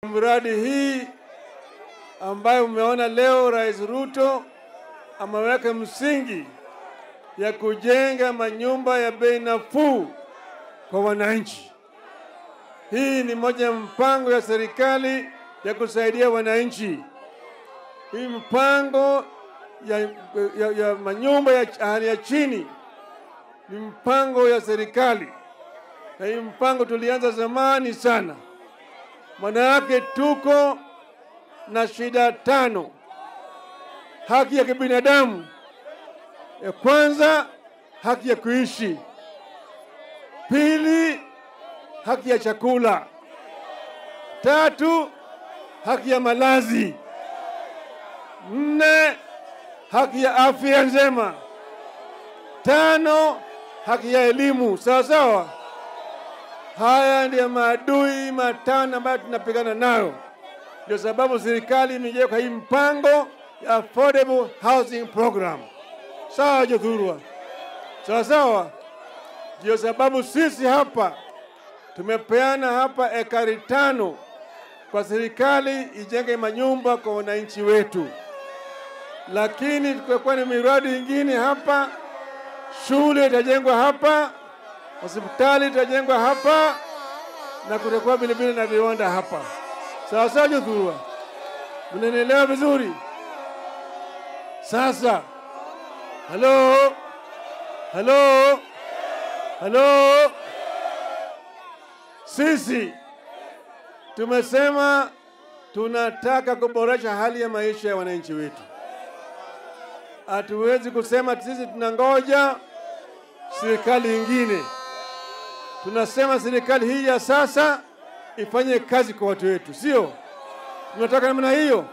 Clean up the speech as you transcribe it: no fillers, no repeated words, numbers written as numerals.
Mradi hii ambayo umeona leo Rais Ruto ameweka msingi ya kujenga manyumba ya bei nafuu kwa wananchi. Hii ni moja ya mpango ya serikali ya kusaidia wananchi. Hii mpango ya manyumba ya hali ya chini ni mpango ya serikali. Na hii mpango tulianza zamani sana. Maana yake tuko na shida 5. Haki ya kibinadamu. Ya kwanza, haki ya kuishi. Pili, haki ya chakula. 3, haki ya malazi. 4, haki ya afya njema. 5, haki ya elimu. Sawa sawa. Haya ndio maadui 5 ambayo tunapigana nayo. Ndio sababu serikali imeweka hii mpango ya affordable housing program. Sawa Jothurwa. Sawa sawa. Ndio sababu sisi hapa tumepeana hapa ekari 5 kwa serikali ijenge manyumba kwa wananchi wetu. Lakini tutakuwa na miradi mingine hapa, shule itajengwa hapa, hospitali itajengwa hapa, na kutakuwa vile na viwanda hapa. Sawa sawa Jothurwa. Mnanielewa vizuri? Sasa. Halo. Sisi tumesema tunataka kuboresha hali ya maisha ya wananchi wetu. Hatuwezi kusema sisi tunangoja serikali nyingine. Tunasema serikali hii ya sasa ifanye kazi kwa watu wetu, sio? Tunataka namna hiyo.